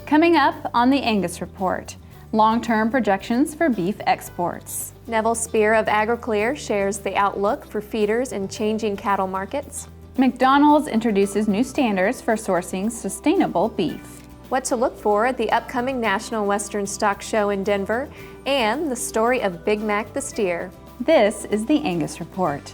Coming up on the Angus Report, long-term projections for beef exports. Neville Spear of AgriClear shares the outlook for feeders in changing cattle markets. McDonald's introduces new standards for sourcing sustainable beef. What to look for at the upcoming National Western Stock Show in Denver, and the story of Big Mac the steer. This is the Angus Report.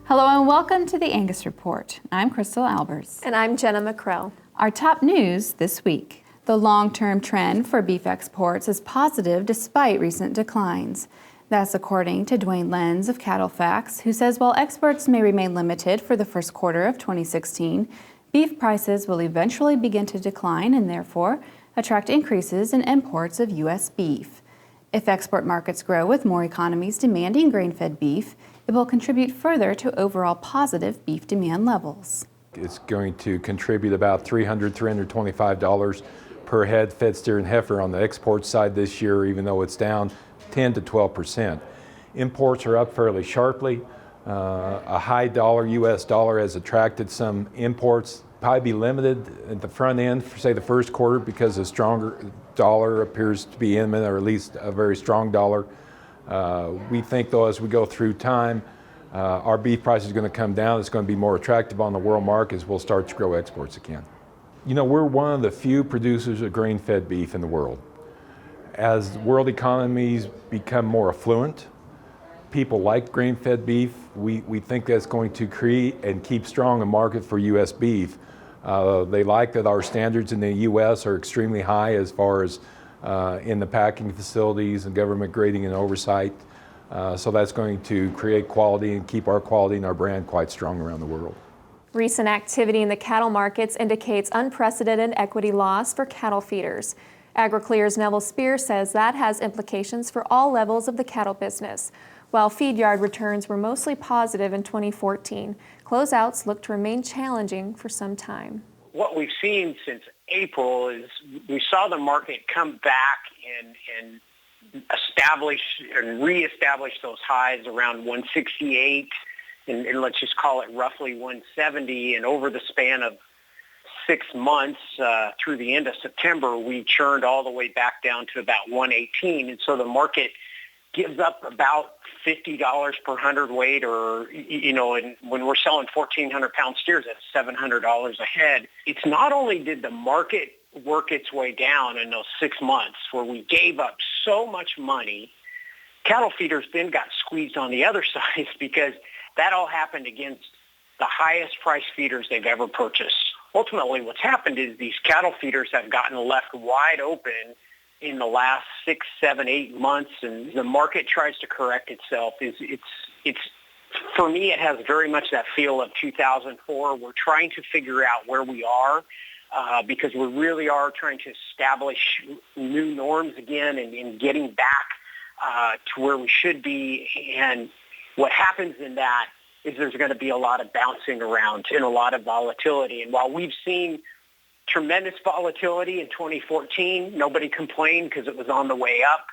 Hello and welcome to the Angus Report. I'm Crystal Albers. And I'm Jenna McCrell. Our top news this week. The long-term trend for beef exports is positive despite recent declines. That's according to Dwayne Lenz of Cattle Facts, who says while exports may remain limited for the first quarter of 2016, beef prices will eventually begin to decline and therefore attract increases in imports of U.S. beef. If export markets grow with more economies demanding grain-fed beef, it will contribute further to overall positive beef demand levels. It's going to contribute about $300, $325 per head fed steer and heifer on the export side this year, even though it's down 10 to 12%. Imports are up fairly sharply. A high dollar, U.S. dollar, has attracted some imports. Probably be limited at the front end for, say, the first quarter because a stronger dollar appears to be imminent, or at least a very strong dollar. We think, though, as we go through time, our beef price is going to come down. It's going to be more attractive on the world market as we'll start to grow exports again. You know, we're one of the few producers of grain-fed beef in the world. As world economies become more affluent, people like grain-fed beef. We think that's going to create and keep strong a market for U.S. beef. They like that our standards in the U.S. are extremely high as far as in the packing facilities and government grading and oversight. So that's going to create quality and keep our quality and our brand quite strong around the world. Recent activity in the cattle markets indicates unprecedented equity loss for cattle feeders. AgriClear's Neville Spear says that has implications for all levels of the cattle business. While feed yard returns were mostly positive in 2014, closeouts look to remain challenging for some time. What we've seen since April is we saw the market come back and establish and reestablish those highs around 168, and let's just call it roughly 170. And over the span of 6 months through the end of September, we churned all the way back down to about 118. And so the market gives up about $50 per hundredweight, or, you know, and when we're selling 1,400-pound steers, that's $700 a head. It's not only did the market work its way down in those 6 months where we gave up so much money, cattle feeders then got squeezed on the other side because that all happened against the highest price feeders they've ever purchased. Ultimately, what's happened is these cattle feeders have gotten left wide open in the last 6, 7, 8 months, and the market tries to correct itself. It's for me, it has very much that feel of 2004. We're trying to figure out where we are because we really are trying to establish new norms again and getting back to where we should be. And what happens in that is there's going to be a lot of bouncing around and a lot of volatility. And while we've seen tremendous volatility in 2014, nobody complained because it was on the way up.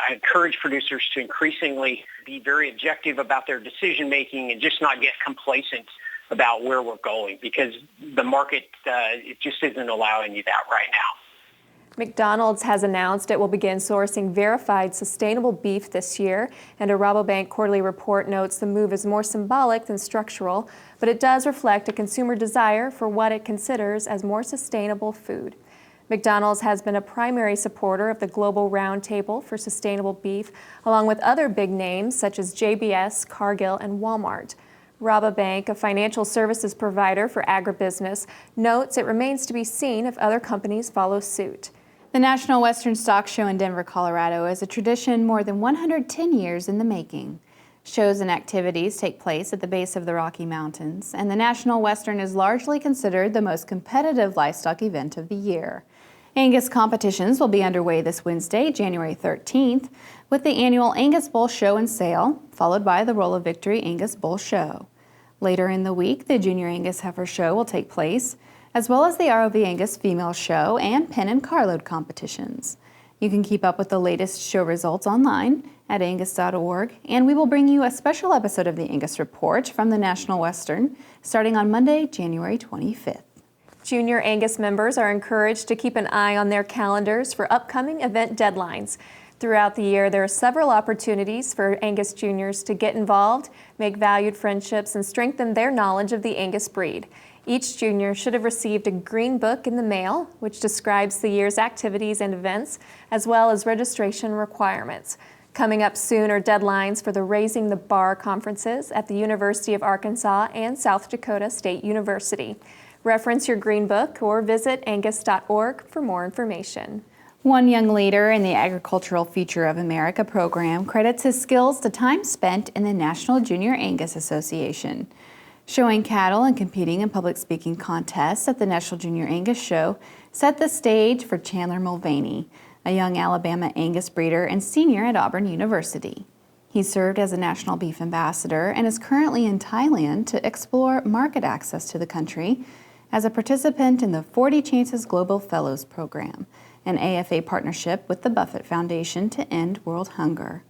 I encourage producers to increasingly be very objective about their decision making and just not get complacent about where we're going, because the market it just isn't allowing you that right now. McDonald's has announced it will begin sourcing verified sustainable beef this year, and a Rabobank quarterly report notes the move is more symbolic than structural, but it does reflect a consumer desire for what it considers as more sustainable food. McDonald's has been a primary supporter of the Global Roundtable for Sustainable Beef, along with other big names such as JBS, Cargill, and Walmart. Rabobank, a financial services provider for agribusiness, notes it remains to be seen if other companies follow suit. The National Western Stock Show in Denver, Colorado is a tradition more than 110 years in the making. Shows and activities take place at the base of the Rocky Mountains, and the National Western is largely considered the most competitive livestock event of the year. Angus competitions will be underway this Wednesday, January 13th, with the annual Angus Bull Show and Sale, followed by the Roll of Victory Angus Bull Show. Later in the week, the Junior Angus Heifer Show will take place, as well as the ROV Angus Female Show and pen and carload competitions. You can keep up with the latest show results online at angus.org, and we will bring you a special episode of the Angus Report from the National Western starting on Monday, January 25th. Junior Angus members are encouraged to keep an eye on their calendars for upcoming event deadlines. Throughout the year, there are several opportunities for Angus juniors to get involved, make valued friendships, and strengthen their knowledge of the Angus breed. Each junior should have received a green book in the mail, which describes the year's activities and events, as well as registration requirements. Coming up soon are deadlines for the Raising the Bar conferences at the University of Arkansas and South Dakota State University. Reference your green book or visit angus.org for more information. One young leader in the Agricultural Future of America program credits his skills to time spent in the National Junior Angus Association. Showing cattle and competing in public speaking contests at the National Junior Angus Show set the stage for Chandler Mulvaney, a young Alabama Angus breeder and senior at Auburn University. He served as a National Beef Ambassador and is currently in Thailand to explore market access to the country as a participant in the 40 Chances Global Fellows Program, an AFA partnership with the Buffett Foundation to end world hunger.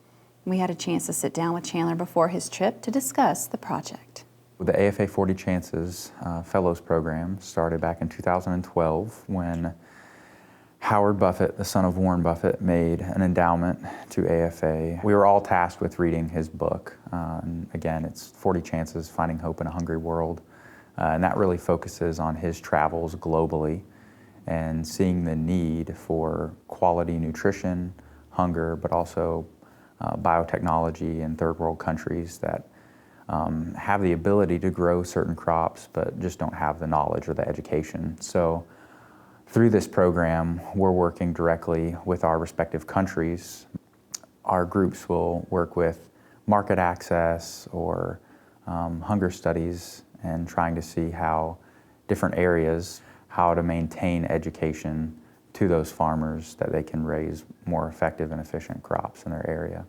We had a chance to sit down with Chandler before his trip to discuss the project. The AFA 40 Chances Fellows Program started back in 2012 when Howard Buffett, the son of Warren Buffett, made an endowment to AFA. We were all tasked with reading his book. And again, it's 40 Chances, Finding Hope in a Hungry World. And that really focuses on his travels globally and seeing the need for quality nutrition, hunger, but also biotechnology in third world countries that have the ability to grow certain crops but just don't have the knowledge or the education. So through this program, we're working directly with our respective countries. Our groups will work with market access or hunger studies and trying to see how different areas, how to maintain education to those farmers that they can raise more effective and efficient crops in their area.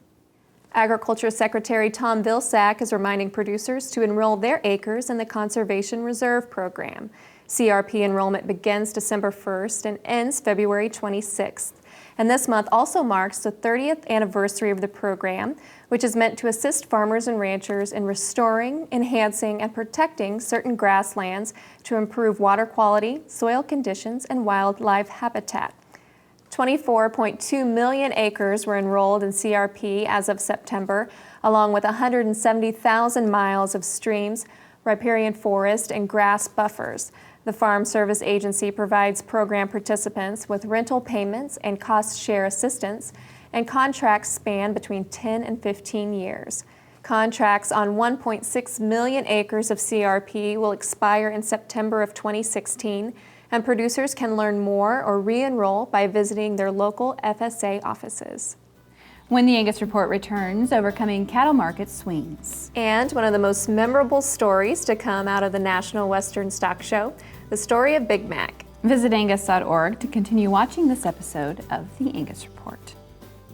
Agriculture Secretary Tom Vilsack is reminding producers to enroll their acres in the Conservation Reserve Program. CRP enrollment begins December 1st and ends February 26th. And this month also marks the 30th anniversary of the program, which is meant to assist farmers and ranchers in restoring, enhancing, and protecting certain grasslands to improve water quality, soil conditions, and wildlife habitat. 24.2 million acres were enrolled in CRP as of September, along with 170,000 miles of streams, riparian forest, and grass buffers. The Farm Service Agency provides program participants with rental payments and cost share assistance, and contracts span between 10 and 15 years. Contracts on 1.6 million acres of CRP will expire in September of 2016, and producers can learn more or re-enroll by visiting their local FSA offices. When the Angus Report returns, overcoming cattle market swings. And one of the most memorable stories to come out of the National Western Stock Show, the story of Big Mac. Visit angus.org to continue watching this episode of the Angus Report.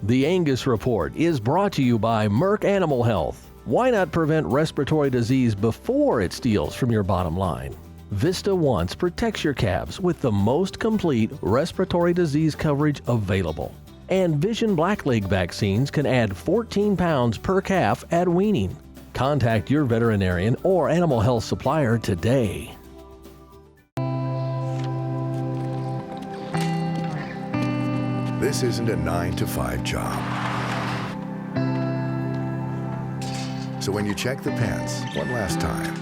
The Angus Report is brought to you by Merck Animal Health. Why not prevent respiratory disease before it steals from your bottom line? Vista Once protects your calves with the most complete respiratory disease coverage available. And Vision Blackleg vaccines can add 14 pounds per calf at weaning. Contact your veterinarian or animal health supplier today. This isn't a 9-to-5 job. So when you check the pens one last time,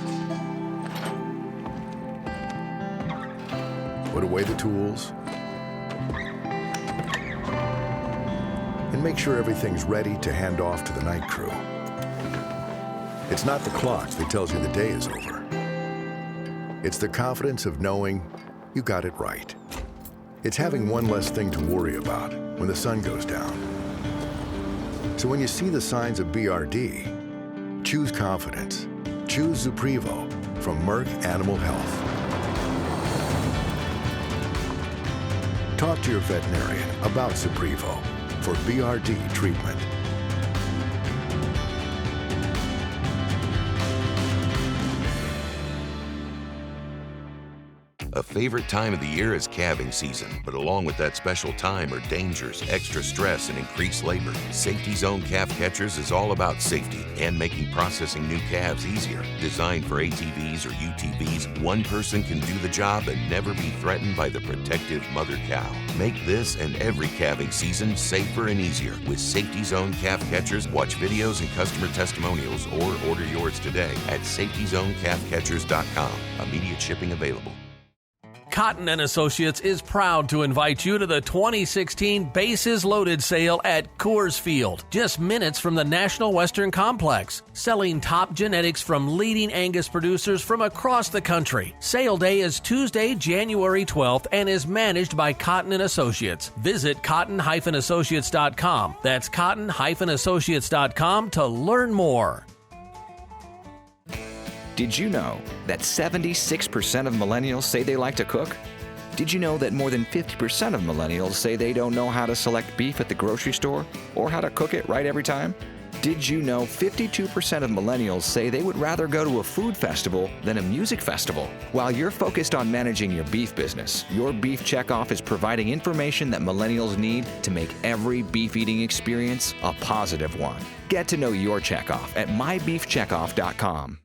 put away the tools, and make sure everything's ready to hand off to the night crew. It's not the clock that tells you the day is over. It's the confidence of knowing you got it right. It's having one less thing to worry about when the sun goes down. So when you see the signs of BRD, choose confidence. Choose Zuprevo from Merck Animal Health. Talk to your veterinarian about Zuprevo for BRD treatment. A favorite time of the year is calving season, but along with that special time are dangers, extra stress, and increased labor. Safety Zone Calf Catchers is all about safety and making processing new calves easier. Designed for ATVs or UTVs, one person can do the job and never be threatened by the protective mother cow. Make this and every calving season safer and easier with Safety Zone Calf Catchers. Watch videos and customer testimonials or order yours today at safetyzonecalfcatchers.com. Immediate shipping available. Cotton & Associates is proud to invite you to the 2016 Bases Loaded sale at Coors Field, just minutes from the National Western Complex, selling top genetics from leading Angus producers from across the country. Sale day is Tuesday, January 12th and is managed by Cotton & Associates. Visit cotton-associates.com. That's cotton-associates.com to learn more. Did you know that 76% of millennials say they like to cook? Did you know that more than 50% of millennials say they don't know how to select beef at the grocery store or how to cook it right every time? Did you know 52% of millennials say they would rather go to a food festival than a music festival? While you're focused on managing your beef business, your Beef Checkoff is providing information that millennials need to make every beef eating experience a positive one. Get to know your checkoff at mybeefcheckoff.com.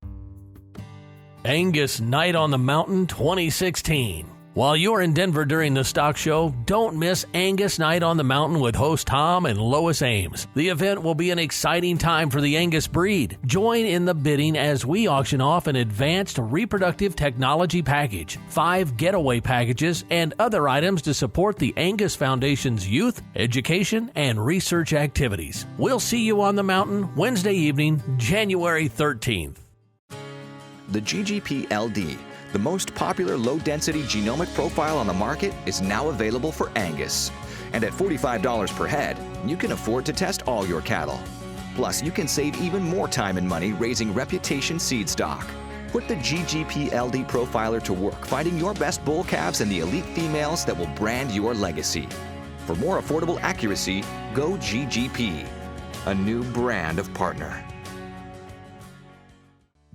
Angus Night on the Mountain 2016. While you're in Denver during the stock show, don't miss Angus Night on the Mountain with host Tom and Lois Ames. The event will be an exciting time for the Angus breed. Join in the bidding as we auction off an advanced reproductive technology package, 5 getaway packages, and other items to support the Angus Foundation's youth, education, and research activities. We'll see you on the mountain Wednesday evening, January 13th. The GGP-LD, the most popular low-density genomic profile on the market, is now available for Angus. And at $45 per head, you can afford to test all your cattle. Plus, you can save even more time and money raising reputation seed stock. Put the GGP-LD profiler to work finding your best bull calves and the elite females that will brand your legacy. For more affordable accuracy, go GGP, a new brand of partner.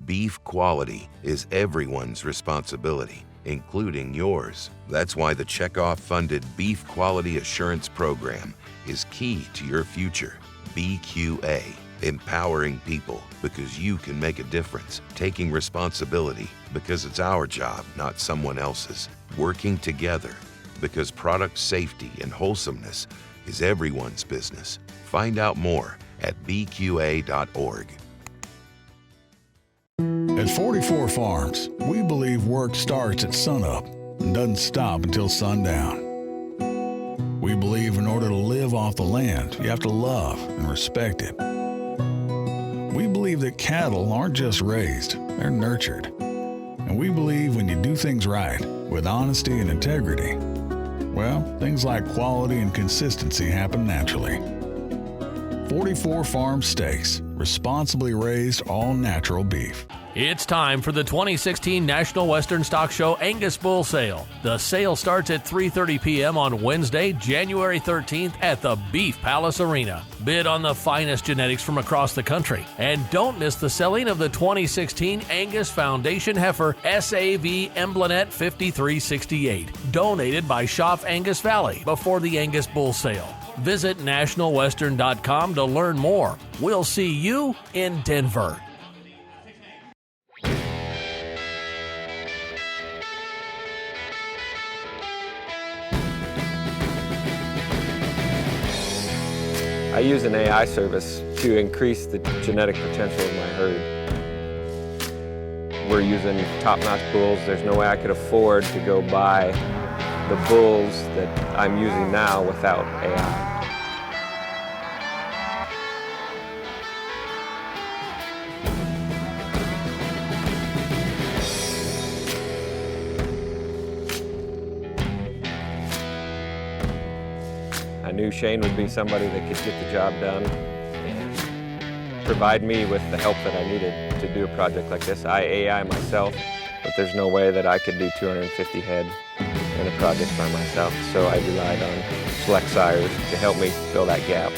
Beef quality is everyone's responsibility, including yours. That's why the Checkoff-funded Beef Quality Assurance Program is key to your future. BQA, empowering people because you can make a difference, taking responsibility because it's our job, not someone else's, working together because product safety and wholesomeness is everyone's business. Find out more at bqa.org. At 44 Farms, we believe work starts at sunup and doesn't stop until sundown. We believe in order to live off the land, you have to love and respect it. We believe that cattle aren't just raised, they're nurtured. And we believe when you do things right, with honesty and integrity, well, things like quality and consistency happen naturally. 44 Farm Steaks, responsibly raised all-natural beef. It's time for the 2016 National Western Stock Show Angus Bull Sale. The sale starts at 3:30 p.m. on Wednesday, January 13th at the Beef Palace Arena. Bid on the finest genetics from across the country. And don't miss the selling of the 2016 Angus Foundation Heifer SAV Emblenet 5368, donated by Schaff Angus Valley before the Angus Bull Sale. Visit nationalwestern.com to learn more. We'll see you in Denver. I use an AI service to increase the genetic potential of my herd. We're using top-notch bulls. There's no way I could afford to go buy the bulls that I'm using now without AI. I knew Shane would be somebody that could get the job done and provide me with the help that I needed to do a project like this. I AI myself, but there's no way that I could do 250 head in a project by myself, so I relied on select sires to help me fill that gap.